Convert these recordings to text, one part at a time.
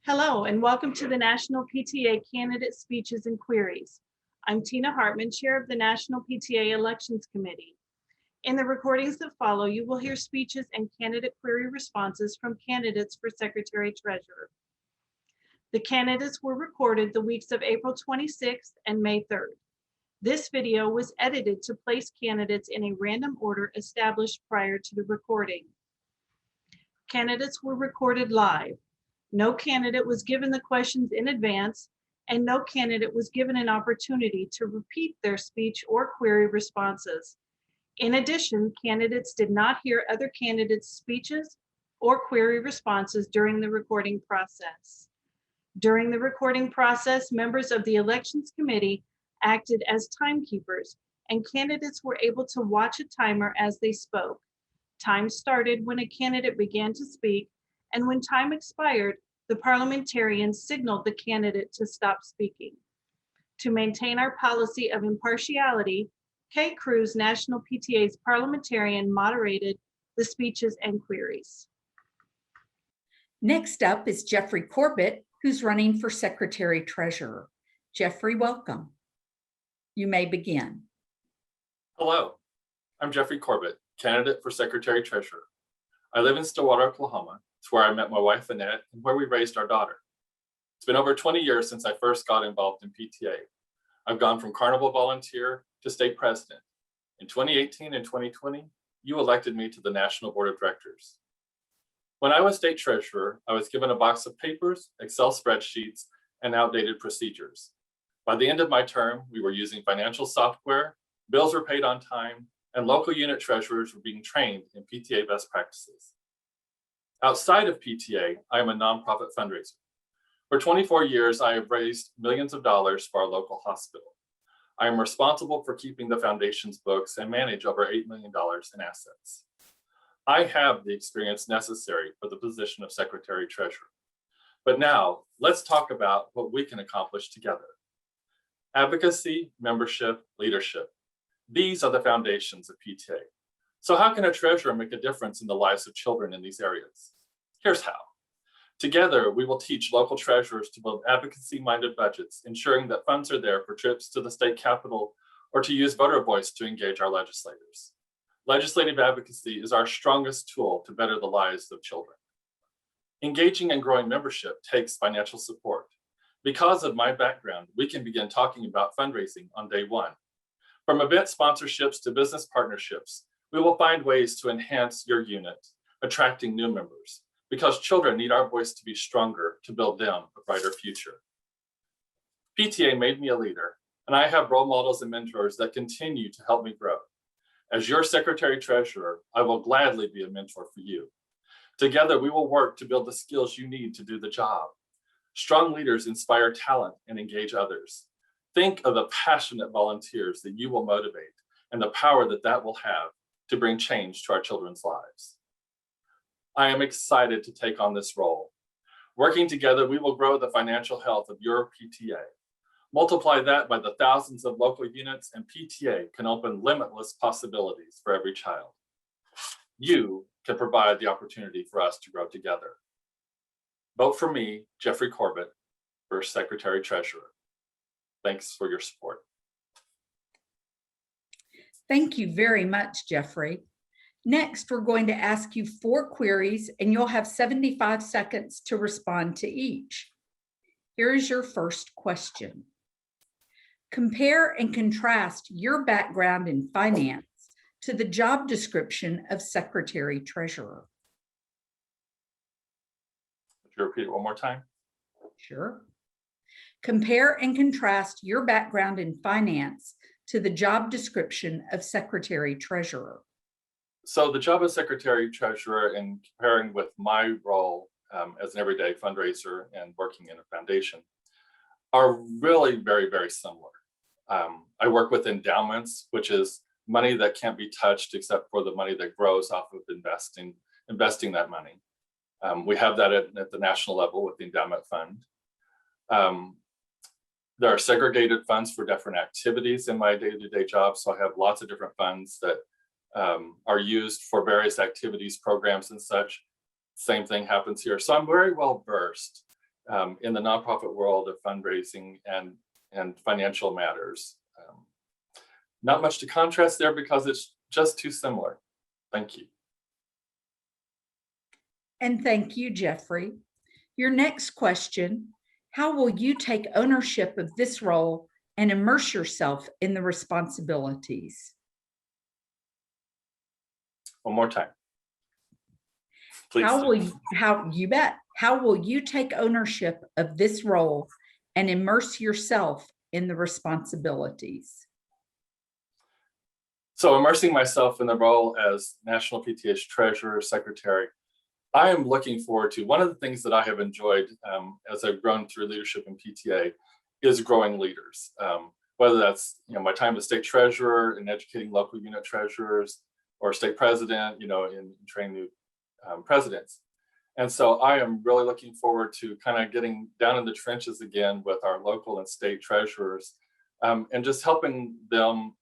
Hello, and welcome to the National PTA Candidate Speeches and Queries. I'm Tina Hartman, Chair of the National PTA Elections Committee. In the recordings that follow, you will hear speeches and candidate query responses from candidates for Secretary Treasurer. The candidates were recorded the weeks of April 26th and May 3rd. This video was edited to place candidates in a random order established prior to the recording. Candidates were recorded live. No candidate was given the questions in advance, and no candidate was given an opportunity to repeat their speech or query responses. In addition, candidates did not hear other candidates' speeches or query responses during the recording process. During the recording process, members of the Elections Committee acted as timekeepers, and candidates were able to watch a timer as they spoke. Time started when a candidate began to speak, and when time expired, the parliamentarians signaled the candidate to stop speaking. To maintain our policy of impartiality, Kay Cruz, National PTA's parliamentarian, moderated the speeches and queries. Next up is Jeffrey Corbett, who's running for Secretary Treasurer. Jeffrey, welcome. You may begin. Hello, I'm Jeffrey Corbett, candidate for Secretary Treasurer. I live in Stillwater, Oklahoma. It's where I met my wife, Annette, and where we raised our daughter. It's been over 20 years since I first got involved in PTA. I've gone from carnival volunteer to state president. In 2018 and 2020, you elected me to the National Board of Directors. When I was state treasurer, I was given a box of papers, Excel spreadsheets, and outdated procedures. By the end of my term, we were using financial software, bills were paid on time, and local unit treasurers were being trained in PTA best practices. Outside of PTA, I am a nonprofit fundraiser. For 24 years, I have raised millions of dollars for our local hospital. I am responsible for keeping the foundation's books and manage over $8 million in assets. I have the experience necessary for the position of Secretary Treasurer. But now, let's talk about what we can accomplish together. Advocacy, membership, leadership. These are the foundations of PTA. So how can a treasurer make a difference in the lives of children in these areas? Here's how. Together, we will teach local treasurers to build advocacy-minded budgets, ensuring that funds are there for trips to the state capitol or to use voter voice to engage our legislators. Legislative advocacy is our strongest tool to better the lives of children. Engaging and growing membership takes financial support. Because of my background, we can begin talking about fundraising on day one. From event sponsorships to business partnerships, we will find ways to enhance your unit, attracting new members, because children need our voice to be stronger to build them a brighter future. PTA made me a leader, and I have role models and mentors that continue to help me grow. As your Secretary Treasurer, I will gladly be a mentor for you. Together, we will work to build the skills you need to do the job. Strong leaders inspire talent and engage others. Think of the passionate volunteers that you will motivate and the power that that will have to bring change to our children's lives. I am excited to take on this role. Working together, we will grow the financial health of your PTA. Multiply that by the thousands of local units, and PTA can open limitless possibilities for every child. You can provide the opportunity for us to grow together. Vote for me, Jeffrey Corbett, for Secretary Treasurer. Thanks for your support. Thank you very much, Jeffrey. Next, we're going to ask you 4 queries, and you'll have 75 seconds to respond to each. Here is your first question. Compare and contrast your background in finance to the job description of Secretary Treasurer. Would you repeat it one more time? Sure. Compare and contrast your background in finance to the job description of Secretary Treasurer. So the job of Secretary Treasurer, in comparing with my role as an everyday fundraiser and working in a foundation, are really very, very similar. I work with endowments, which is money that can't be touched except for the money that grows off of investing that money. We have that at the national level with the endowment fund. There are segregated funds for different activities in my day-to-day job. So I have lots of different funds that are used for various activities, programs, and such. Same thing happens here. So I'm very well versed in the nonprofit world of fundraising and financial matters. Not much to contrast there because it's just too similar. Thank you. And thank you, Jeffrey. Your next question, how will you take ownership of this role and immerse yourself in the responsibilities? One more time. Please. How will you take ownership of this role and immerse yourself in the responsibilities? So immersing myself in the role as National PTA's treasurer, secretary, I am looking forward to, one of the things that I have enjoyed as I've grown through leadership in PTA is growing leaders. Whether that's my time as state treasurer and educating local unit treasurers, or state president, in training new presidents. And so I am really looking forward to kind of getting down in the trenches again with our local and state treasurers, and just helping them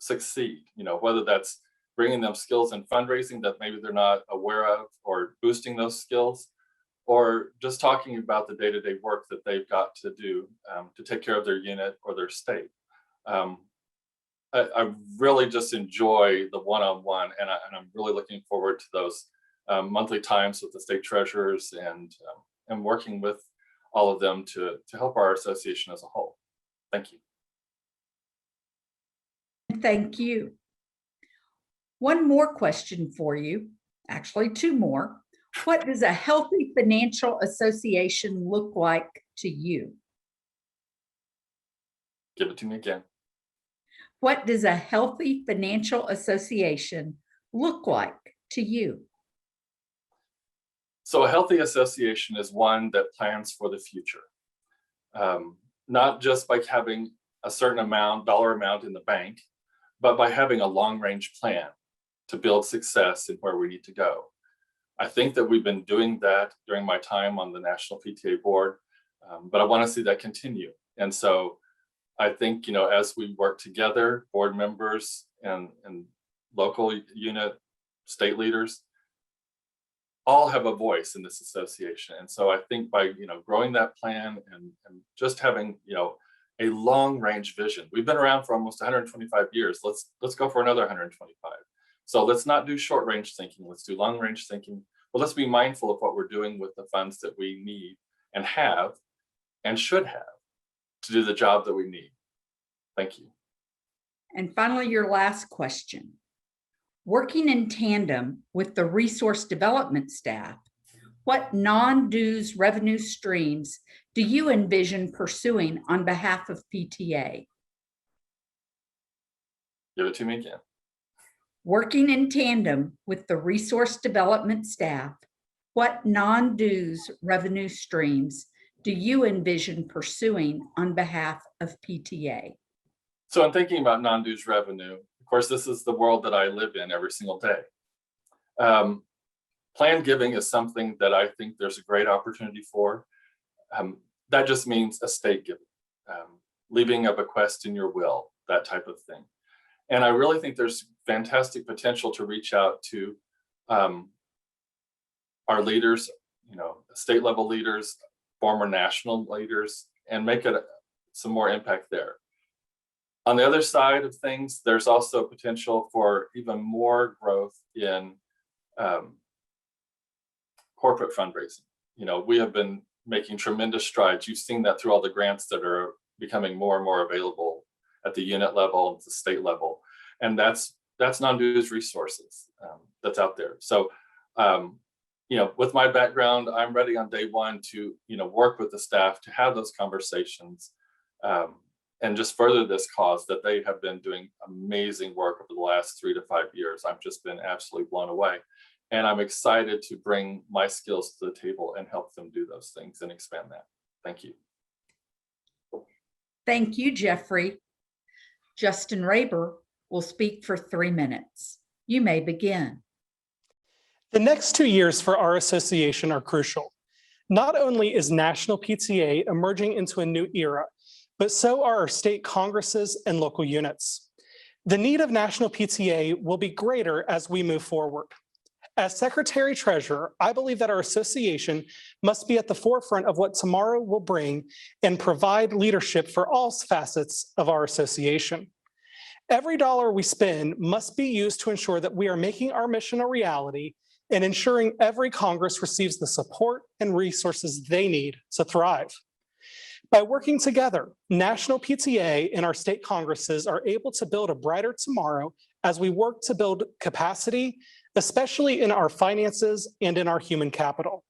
succeed, whether that's bringing them skills in fundraising that maybe they're not aware of, or boosting those skills, or just talking about the day-to-day work that they've got to do to take care of their unit or their state. I really just enjoy the one-on-one, and I'm really looking forward to those monthly times with the state treasurers and working with all of them to help our association as a whole. Thank you. Thank you. One more question for you, actually two more. What does a healthy financial association look like to you? Give it to me again. What does a healthy financial association look like to you? So a healthy association is one that plans for the future, not just by having a certain dollar amount in the bank, but by having a long-range plan to build success in where we need to go. I think that we've been doing that during my time on the National PTA board, but I want to see that continue. And so I think, as we work together, board members and local unit, state leaders, all have a voice in this association. And so I think by, growing that plan and just having, a long range vision. We've been around for almost 125 years. Let's go for another 125. So let's not do short range thinking. Let's do long range thinking. But let's be mindful of what we're doing with the funds that we need and have and should have to do the job that we need. Thank you. And finally, your last question. Working in tandem with the resource development staff, what non-dues revenue streams do you envision pursuing on behalf of PTA? Give it to me again. Working in tandem with the resource development staff, what non-dues revenue streams do you envision pursuing on behalf of PTA? So I'm thinking about non-dues revenue. Of course, this is the world that I live in every single day. Planned giving is something that I think there's a great opportunity for. That just means estate giving, leaving a bequest in your will, that type of thing. And I really think there's fantastic potential to reach out to our leaders, state level leaders, former national leaders, and make it some more impact there. On the other side of things, there's also potential for even more growth in corporate fundraising. We have been making tremendous strides. You've seen that through all the grants that are becoming more and more available at the unit level, at the state level. And that's non-dues resources that's out there. So, with my background, I'm ready on day one to, work with the staff to have those conversations and just further this cause that they have been doing amazing work over the last 3 to 5 years. I've just been absolutely blown away. And I'm excited to bring my skills to the table and help them do those things and expand that. Thank you. Thank you, Jeffrey. Justin Raber will speak for 3 minutes. You may begin. The next 2 years for our association are crucial. Not only is National PTA emerging into a new era, but so are our state congresses and local units. The need of National PTA will be greater as we move forward. As Secretary Treasurer, I believe that our association must be at the forefront of what tomorrow will bring and provide leadership for all facets of our association. Every dollar we spend must be used to ensure that we are making our mission a reality and ensuring every Congress receives the support and resources they need to thrive. By working together, National PTA and our state Congresses are able to build a brighter tomorrow as we work to build capacity, especially in our finances and in our human capital.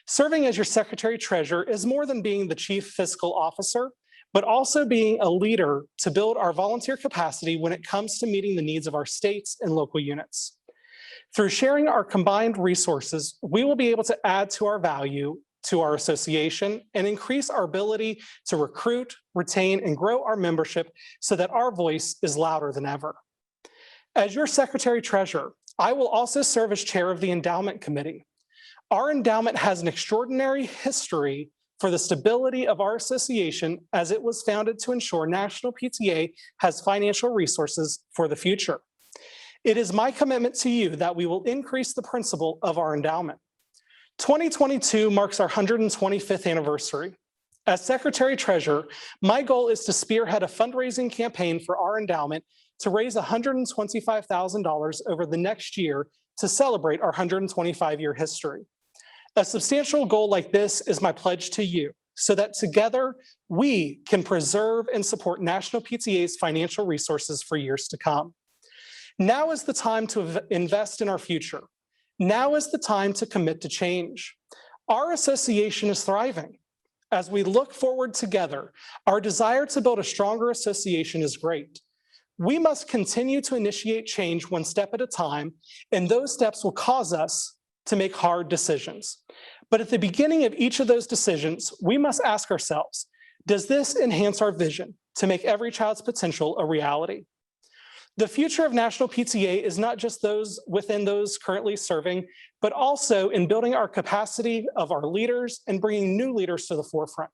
Serving as your Secretary Treasurer is more than being the Chief Fiscal Officer, but also being a leader to build our volunteer capacity when it comes to meeting the needs of our states and local units. Through sharing our combined resources, we will be able to add to our value to our association and increase our ability to recruit, retain, and grow our membership so that our voice is louder than ever. As your Secretary Treasurer, I will also serve as chair of the Endowment Committee. Our endowment has an extraordinary history for the stability of our association as it was founded to ensure National PTA has financial resources for the future. It is my commitment to you that we will increase the principal of our endowment. 2022 marks our 125th anniversary. As Secretary Treasurer, my goal is to spearhead a fundraising campaign for our endowment to raise $125,000 over the next year to celebrate our 125-year history. A substantial goal like this is my pledge to you, so that together we can preserve and support National PTA's financial resources for years to come. Now is the time to invest in our future. Now is the time to commit to change. Our association is thriving. As we look forward together, our desire to build a stronger association is great. We must continue to initiate change one step at a time, and those steps will cause us to make hard decisions. But at the beginning of each of those decisions, we must ask ourselves, does this enhance our vision to make every child's potential a reality? The future of National PTA is not just those within those currently serving, but also in building our capacity of our leaders and bringing new leaders to the forefront.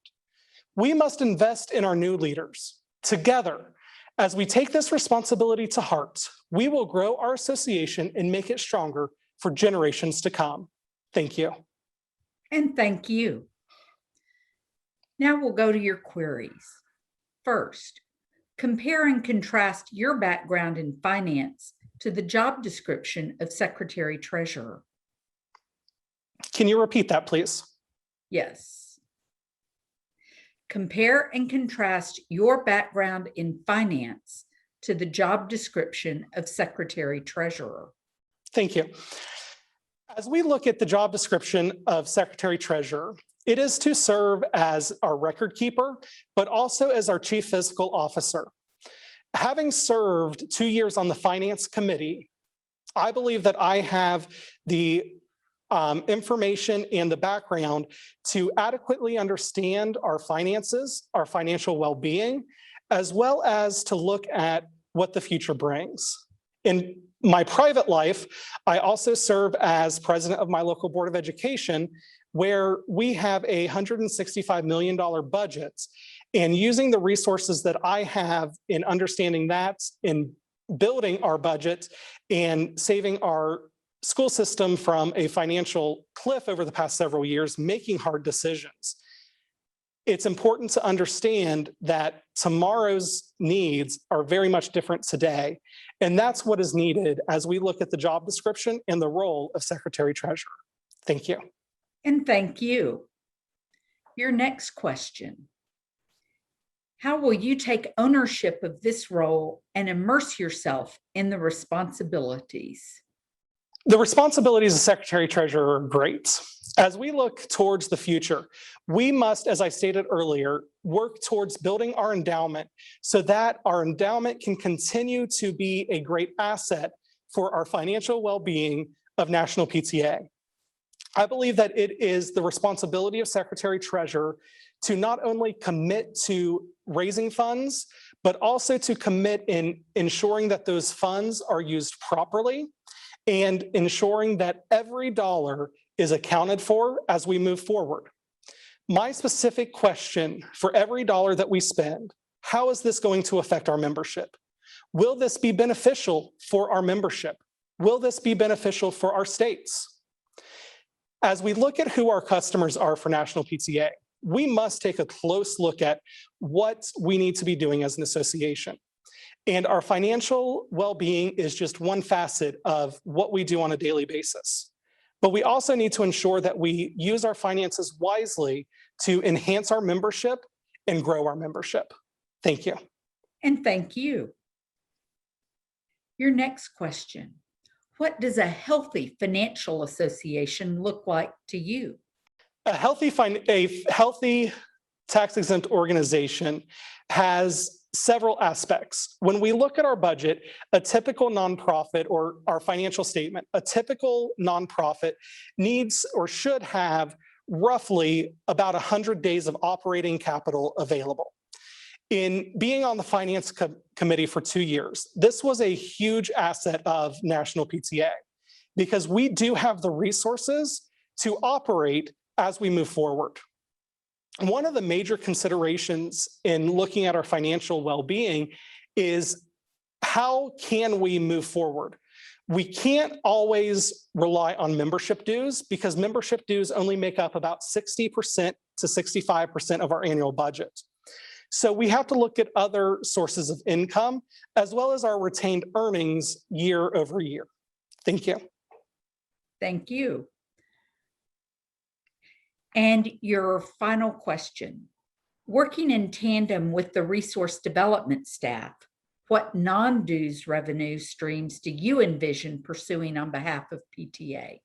We must invest in our new leaders. Together, as we take this responsibility to heart, we will grow our association and make it stronger for generations to come. Thank you. And thank you. Now we'll go to your queries. First, compare and contrast your background in finance to the job description of Secretary Treasurer. Can you repeat that, please? Yes. Compare and contrast your background in finance to the job description of Secretary Treasurer. Thank you. As we look at the job description of Secretary Treasurer, it is to serve as our record keeper, but also as our Chief Fiscal Officer. Having served 2 years on the Finance Committee, I believe that I have the information and the background to adequately understand our finances, our financial well-being, as well as to look at what the future brings. In my private life, I also serve as president of my local Board of Education, where we have a $165 million budget. And using the resources that I have in understanding that, in building our budget and saving our school system from a financial cliff over the past several years, making hard decisions. It's important to understand that tomorrow's needs are very much different today. And that's what is needed as we look at the job description and the role of Secretary Treasurer. Thank you. And thank you. Your next question. How will you take ownership of this role and immerse yourself in the responsibilities? The responsibilities of Secretary Treasurer are great. As we look towards the future, we must, as I stated earlier, work towards building our endowment so that our endowment can continue to be a great asset for our financial well-being of National PTA. I believe that it is the responsibility of Secretary Treasurer to not only commit to raising funds, but also to commit in ensuring that those funds are used properly and ensuring that every dollar is accounted for as we move forward. My specific question for every dollar that we spend, how is this going to affect our membership? Will this be beneficial for our membership? Will this be beneficial for our states? As we look at who our customers are for National PTA, we must take a close look at what we need to be doing as an association. And our financial well-being is just one facet of what we do on a daily basis. But we also need to ensure that we use our finances wisely to enhance our membership and grow our membership. Thank you. And thank you. Your next question. What does a healthy financial association look like to you? A healthy tax-exempt organization has several aspects. When we look at our budget, a typical nonprofit, or our financial statement, a typical nonprofit needs or should have roughly about 100 days of operating capital available. In being on the finance committee for 2 years, this was a huge asset of National PTA because we do have the resources to operate as we move forward. One of the major considerations in looking at our financial well-being is how can we move forward? We can't always rely on membership dues because membership dues only make up about 60% to 65% of our annual budget. So we have to look at other sources of income as well as our retained earnings year over year. Thank you. Thank you. And your final question. Working in tandem with the resource development staff, what non-dues revenue streams do you envision pursuing on behalf of PTA?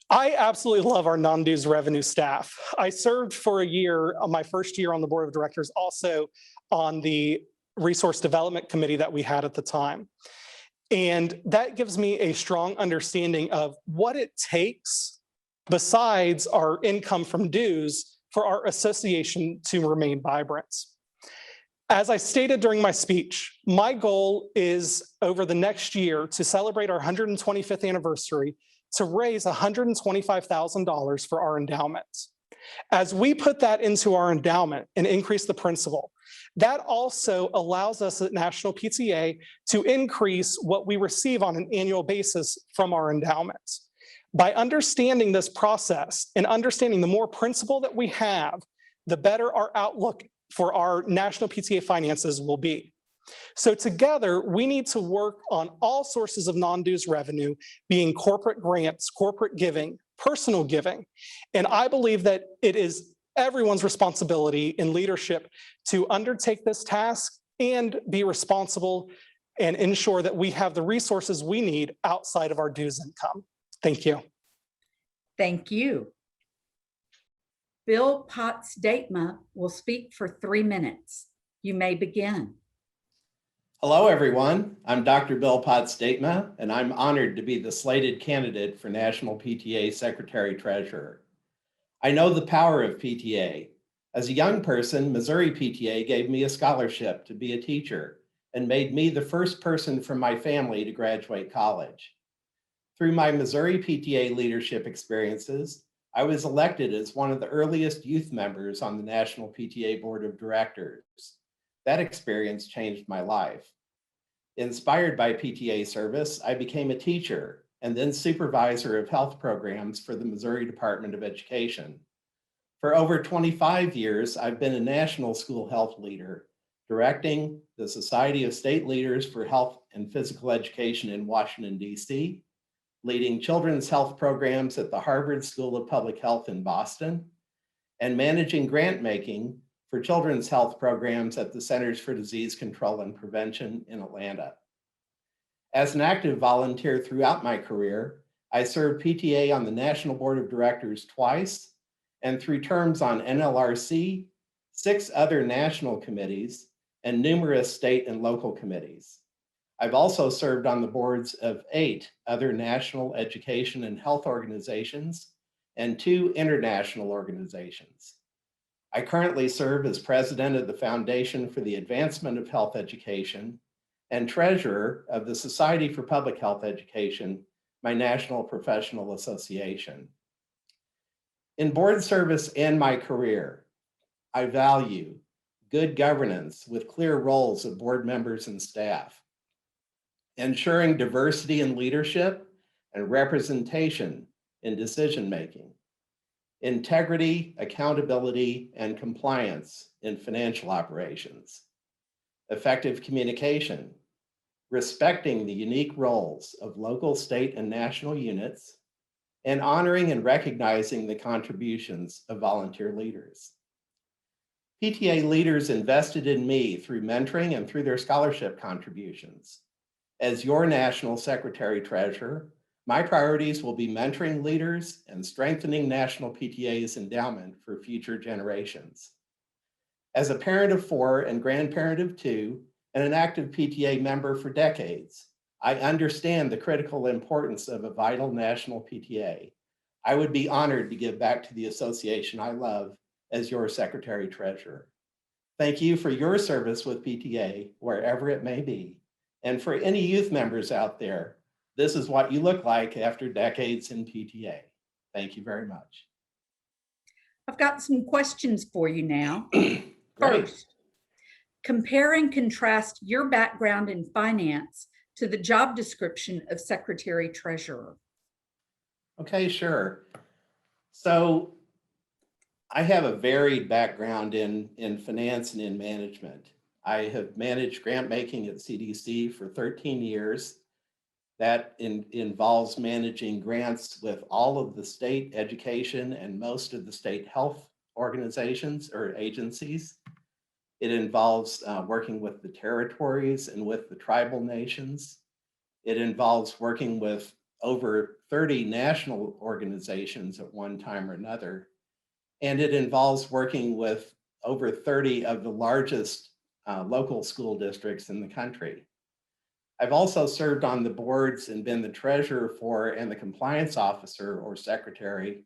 I absolutely love our non-dues revenue staff. I served for a year, my first year on the board of directors, also on the resource development committee that we had at the time. And that gives me a strong understanding of what it takes besides our income from dues for our association to remain vibrant. As I stated during my speech, my goal is over the next year to celebrate our 125th anniversary to raise $125,000 for our endowment. As we put that into our endowment and increase the principal, that also allows us at National PTA to increase what we receive on an annual basis from our endowments. By understanding this process and understanding the more principal that we have, the better our outlook for our National PTA finances will be. So together, we need to work on all sources of non-dues revenue, being corporate grants, corporate giving, personal giving. And I believe that it is everyone's responsibility in leadership to undertake this task and be responsible and ensure that we have the resources we need outside of our dues income. Thank you. Thank you. Bill Potts-Datema will speak for 3 minutes. You may begin. Hello, everyone. I'm Dr. Bill Potts-Datema, and I'm honored to be the slated candidate for National PTA Secretary-Treasurer. I know the power of PTA. As a young person, Missouri PTA gave me a scholarship to be a teacher and made me the first person from my family to graduate college. Through my Missouri PTA leadership experiences, I was elected as one of the earliest youth members on the National PTA Board of Directors. That experience changed my life. Inspired by PTA service, I became a teacher and then supervisor of health programs for the Missouri Department of Education. For over 25 years, I've been a national school health leader, directing the Society of State Leaders for Health and Physical Education in Washington, D.C., leading children's health programs at the Harvard School of Public Health in Boston, and managing grant making for children's health programs at the Centers for Disease Control and Prevention in Atlanta. As an active volunteer throughout my career, I served PTA on the National Board of Directors twice, and through terms on NLRC, 6 other national committees, and numerous state and local committees. I've also served on the boards of 8 other national education and health organizations and 2 international organizations. I currently serve as president of the Foundation for the Advancement of Health Education and treasurer of the Society for Public Health Education, my national professional association. In board service and my career, I value good governance with clear roles of board members and staff, ensuring diversity in leadership and representation in decision-making, integrity, accountability, and compliance in financial operations, effective communication, respecting the unique roles of local, state, and national units, and honoring and recognizing the contributions of volunteer leaders. PTA leaders invested in me through mentoring and through their scholarship contributions. As your National Secretary Treasurer, my priorities will be mentoring leaders and strengthening National PTA's endowment for future generations. As a parent of 4 and grandparent of 2, and an active PTA member for decades, I understand the critical importance of a vital national PTA. I would be honored to give back to the association I love as your Secretary Treasurer. Thank you for your service with PTA, wherever it may be. And for any youth members out there, this is what you look like after decades in PTA. Thank you very much. I've got some questions for you now. Great. First, compare and contrast your background in finance to the job description of Secretary Treasurer. Okay, sure. So I have a varied background in finance and in management. I have managed grant making at CDC for 13 years. That involves managing grants with all of the state education and most of the state health organizations or agencies. It involves working with the territories and with the tribal nations. It involves working with over 30 national organizations at one time or another. And it involves working with over 30 of the largest local school districts in the country. I've also served on the boards and been the treasurer for and the compliance officer or secretary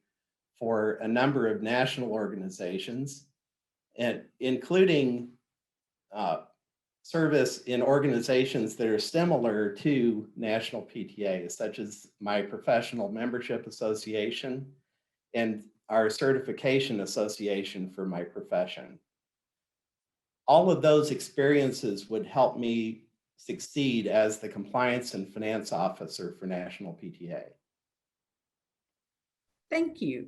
for a number of national organizations, and including service in organizations that are similar to National PTA, such as my professional membership association and our certification association for my profession. All of those experiences would help me succeed as the compliance and finance officer for National PTA. Thank you.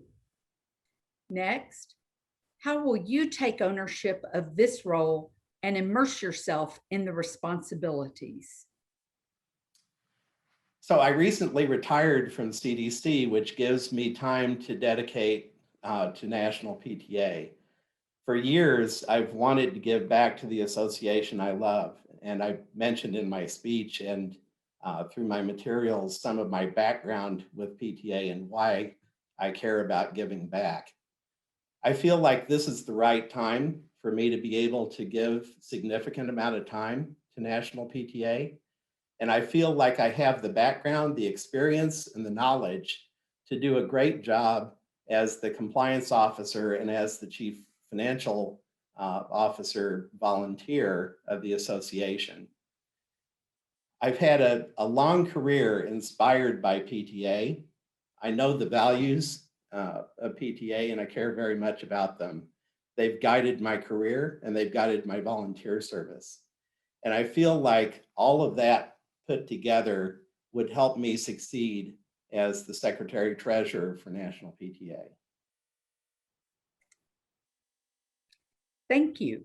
Next, how will you take ownership of this role and immerse yourself in the responsibilities? So I recently retired from CDC, which gives me time to dedicate to National PTA. For years, I've wanted to give back to the association I love. And I mentioned in my speech and through my materials some of my background with PTA and why I care about giving back. I feel like this is the right time for me to be able to give significant amount of time to National PTA. And I feel like I have the background, the experience, and the knowledge to do a great job as the compliance officer and as the chief financial officer volunteer of the association. I've had a long career inspired by PTA. I know the values of PTA and I care very much about them. They've guided my career and they've guided my volunteer service. And I feel like all of that put together would help me succeed as the Secretary Treasurer for National PTA. Thank you.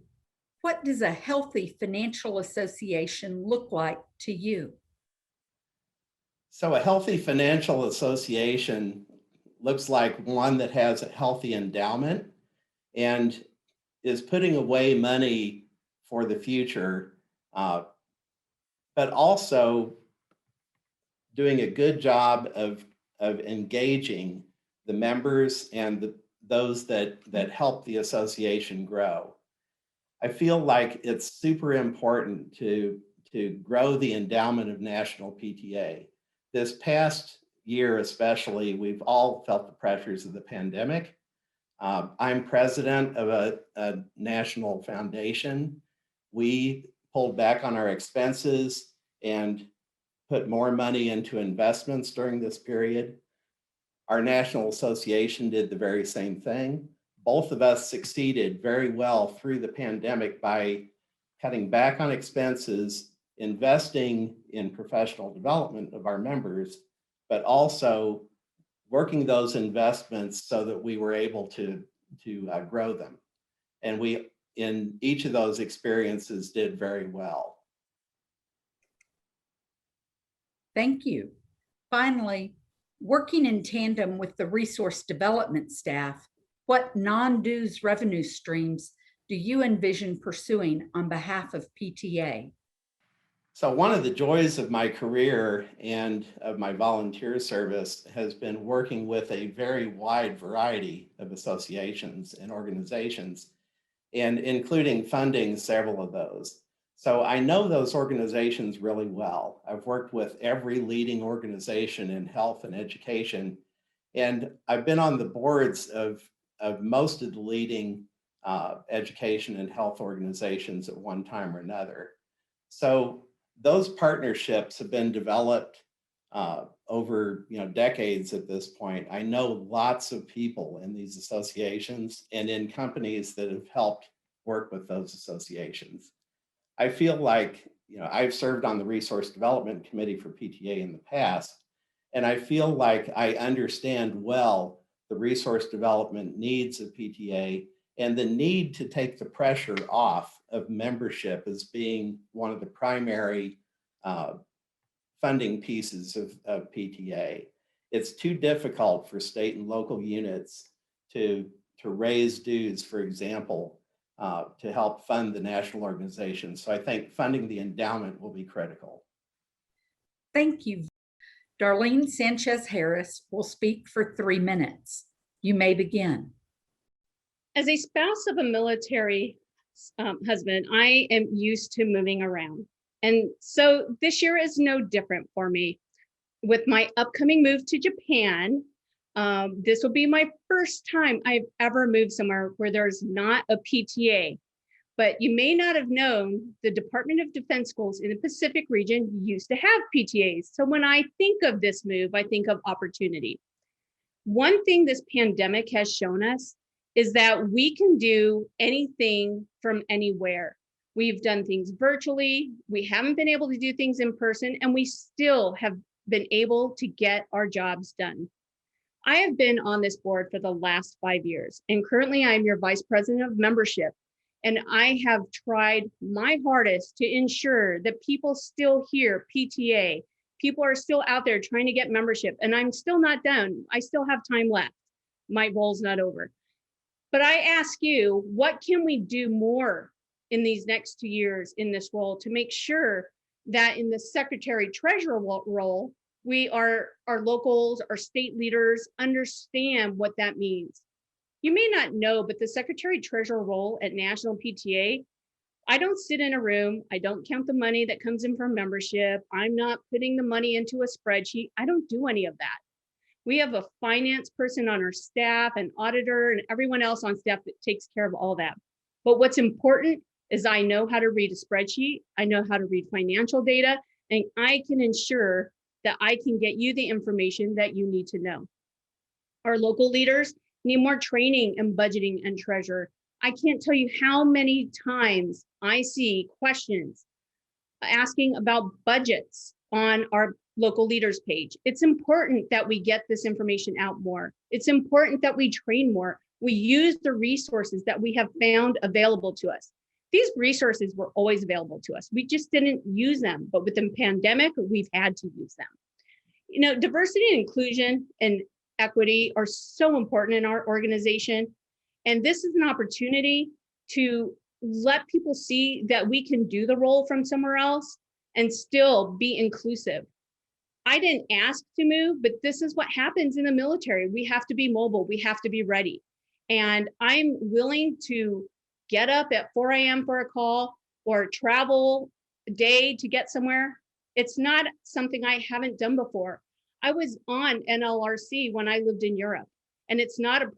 What does a healthy financial association look like to you? So a healthy financial association looks like one that has a healthy endowment and is putting away money for the future, but also doing a good job of engaging the members and those that help the association grow. I feel like it's super important to grow the endowment of National PTA. This past year especially, we've all felt the pressures of the pandemic. I'm president of a national foundation. We pulled back on our expenses and put more money into investments during this period. Our national association did the very same thing. Both of us succeeded very well through the pandemic by cutting back on expenses investing in professional development of our members, but also working those investments so that we were able to grow them. And we, in each of those experiences, did very well. Thank you. Finally, working in tandem with the resource development staff, what non-dues revenue streams do you envision pursuing on behalf of PTA? So one of the joys of my career and of my volunteer service has been working with a very wide variety of associations and organizations, and including funding several of those. So I know those organizations really well. I've worked with every leading organization in health and education, and I've been on the boards of most of the leading education and health organizations at one time or another. So those partnerships have been developed over decades at this point. I know lots of people in these associations and in companies that have helped work with those associations. I feel like I've served on the Resource Development Committee for PTA in the past, and I feel like I understand well the resource development needs of PTA and the need to take the pressure off of membership as being one of the primary funding pieces of PTA. It's too difficult for state and local units to raise dues, for example, to help fund the national organization. So I think funding the endowment will be critical. Thank you. Darlene Sanchez-Harris will speak for 3 minutes. You may begin. As a spouse of a military husband, I am used to moving around. And so this year is no different for me. With my upcoming move to Japan, this will be my first time I've ever moved somewhere where there's not a PTA. But you may not have known the Department of Defense schools in the Pacific region used to have PTAs. So when I think of this move, I think of opportunity. One thing this pandemic has shown us is that we can do anything from anywhere. We've done things virtually. We haven't been able to do things in person, and we still have been able to get our jobs done. I have been on this board for the last 5 years, and currently I'm your vice president of membership. And I have tried my hardest to ensure that people still hear PTA. People are still out there trying to get membership, and I'm still not done. I still have time left. My role's not over. But I ask you, what can we do more in these next 2 years in this role to make sure that in the secretary treasurer role, our locals, our state leaders understand what that means? You may not know, but the secretary treasurer role at National PTA, I don't sit in a room. I don't count the money that comes in from membership. I'm not putting the money into a spreadsheet. I don't do any of that. We have a finance person on our staff, an auditor, and everyone else on staff that takes care of all that. But what's important is I know how to read a spreadsheet. I know how to read financial data, and I can ensure that I can get you the information that you need to know. Our local leaders need more training in budgeting and treasurer. I can't tell you how many times I see questions asking about budgets on our local leaders page. It's important that we get this information out more. It's important that we train more. We use the resources that we have found available to us. These resources were always available to us. We just didn't use them, but with the pandemic, we've had to use them. Diversity and inclusion and equity are so important in our organization. And this is an opportunity to let people see that we can do the role from somewhere else and still be inclusive. I didn't ask to move, but this is what happens in the military. We have to be mobile. We have to be ready. And I'm willing to get up at 4 a.m. for a call or travel a day to get somewhere. It's not something I haven't done before. I was on NLRC when I lived in Europe, and it's not a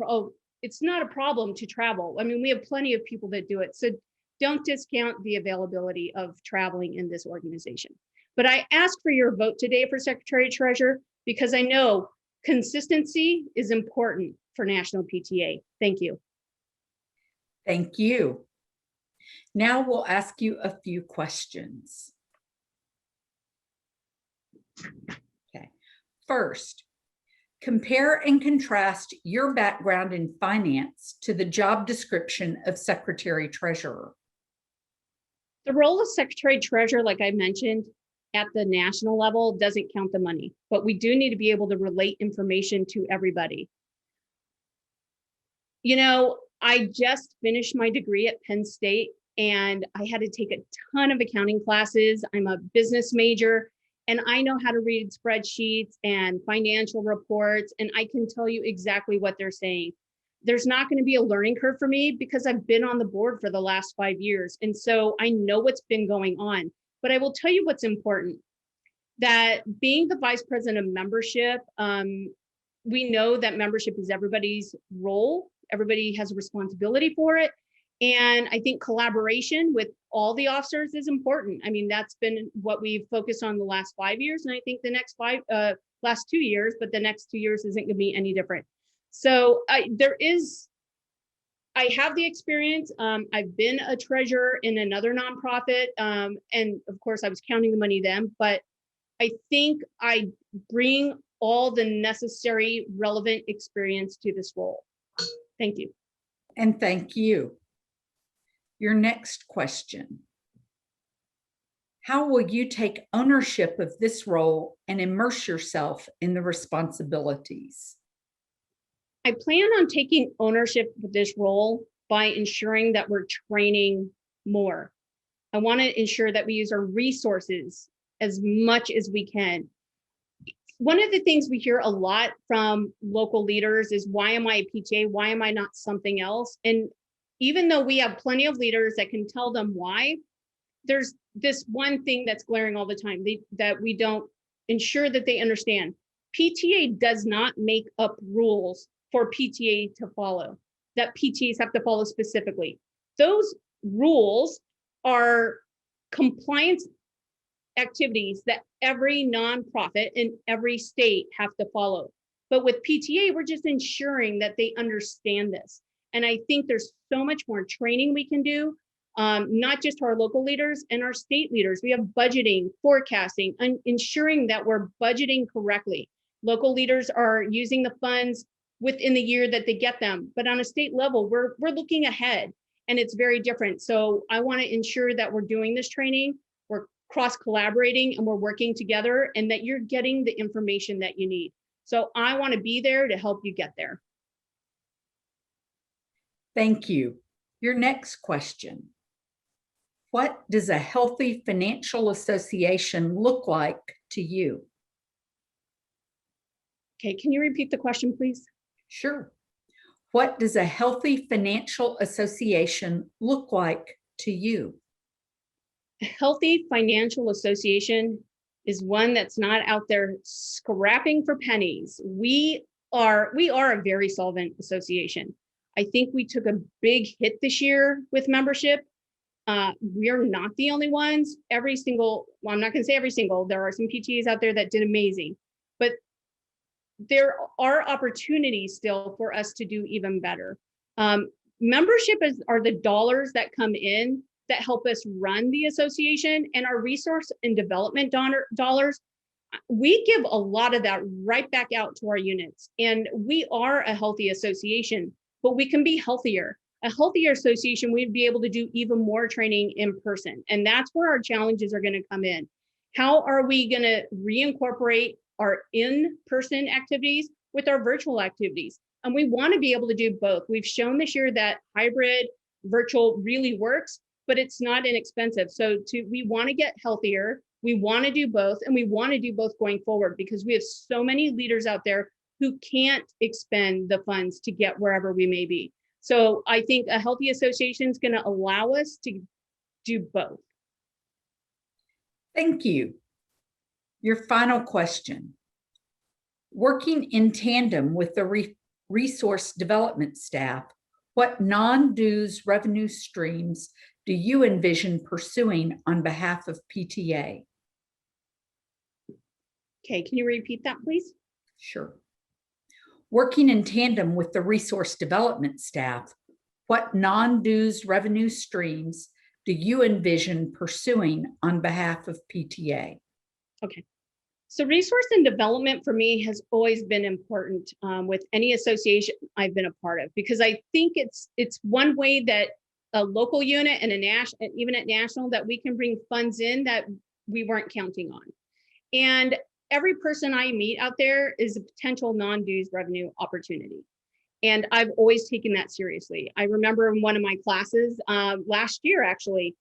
problem to travel. I mean, we have plenty of people that do it. So don't discount the availability of traveling in this organization. But I ask for your vote today for Secretary Treasurer because I know consistency is important for National PTA. Thank you. Thank you. Now we'll ask you a few questions. First, compare and contrast your background in finance to the job description of Secretary Treasurer. The role of Secretary Treasurer, like I mentioned, at the national level doesn't count the money, but we do need to be able to relate information to everybody. You know, I just finished my degree at Penn State and I had to take a ton of accounting classes. I'm a business major and I know how to read spreadsheets and financial reports, and I can tell you exactly what they're saying. There's not going to be a learning curve for me because I've been on the board for the last 5 years. And so I know what's been going on. But I will tell you what's important, that being the vice president of membership, we know that membership is everybody's role. Everybody has a responsibility for it. And I think collaboration with all the officers is important. I mean, that's been what we've focused on the last 5 years. And I think the next last 2 years, but the next 2 years isn't going to be any different. So I have the experience. I've been a treasurer in another nonprofit. And of course I was counting the money then, but I think I bring all the necessary relevant experience to this role. Thank you. And thank you. Your next question. How will you take ownership of this role and immerse yourself in the responsibilities? I plan on taking ownership of this role by ensuring that we're training more. I want to ensure that we use our resources as much as we can. One of the things we hear a lot from local leaders is, why am I a PTA? Why am I not something else? And even though we have plenty of leaders that can tell them why, there's this one thing that's glaring all the time, that we don't ensure that they understand. PTA does not make up rules for PTA to follow, that PTAs have to follow specifically. Those rules are compliance activities that every nonprofit in every state have to follow. But with PTA, we're just ensuring that they understand this. And I think there's so much more training we can do, not just to our local leaders and our state leaders. We have budgeting, forecasting, and ensuring that we're budgeting correctly. Local leaders are using the funds within the year that they get them. But on a state level, we're looking ahead, and it's very different. So I want to ensure that we're doing this training, we're cross-collaborating, and we're working together, and that you're getting the information that you need. So I want to be there to help you get there. Thank you. Your next question. What does a healthy financial association look like to you? Okay, can you repeat the question, please? Sure. What does a healthy financial association look like to you? A healthy financial association is one that's not out there scrapping for pennies. We are a very solvent association. I think we took a big hit this year with membership. We're not the only ones. I'm not going to say every single, there are some PTAs out there that did amazing, but there are opportunities still for us to do even better. Membership are the dollars that come in that help us run the association, and our resource and development dollars, we give a lot of that right back out to our units. And we are a healthy association, but we can be healthier. A healthier association, we'd be able to do even more training in person. And that's where our challenges are going to come in. How are we going to reincorporate our in-person activities with our virtual activities? And we want to be able to do both. We've shown this year that hybrid virtual really works, but it's not inexpensive. So we want to get healthier. We want to do both, and we want to do both going forward, because we have so many leaders out there who can't expend the funds to get wherever we may be. So I think a healthy association is going to allow us to do both. Thank you. Your final question. Working in tandem with the resource development staff, what non-dues revenue streams do you envision pursuing on behalf of PTA? Okay, can you repeat that, please? Sure. Working in tandem with the resource development staff, what non-dues revenue streams do you envision pursuing on behalf of PTA? Okay. So resource and development for me has always been important with any association I've been a part of, because I think it's one way that a local unit and even at national, that we can bring funds in that we weren't counting on. And every person I meet out there is a potential non-dues revenue opportunity. And I've always taken that seriously. I remember in one of my classes last year, actually,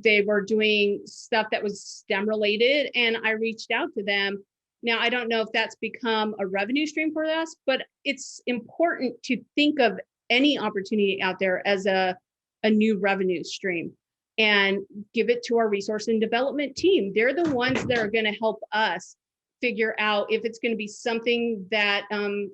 they were doing stuff that was STEM related, and I reached out to them. Now, I don't know if that's become a revenue stream for us, but it's important to think of any opportunity out there as a new revenue stream and give it to our resource and development team. They're the ones that are going to help us figure out if it's going to be something that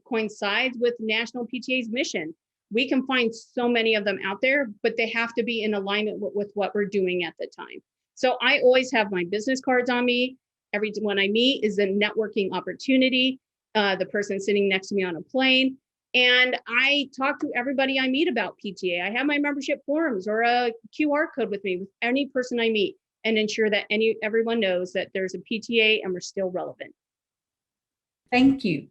coincides with National PTA's mission. We can find so many of them out there, but they have to be in alignment with what we're doing at the time. So I always have my business cards on me. Everyone I meet is a networking opportunity. The person sitting next to me on a plane. And I talk to everybody I meet about PTA. I have my membership forms or a QR code with me with any person I meet, and ensure that everyone knows that there's a PTA and we're still relevant. Thank you.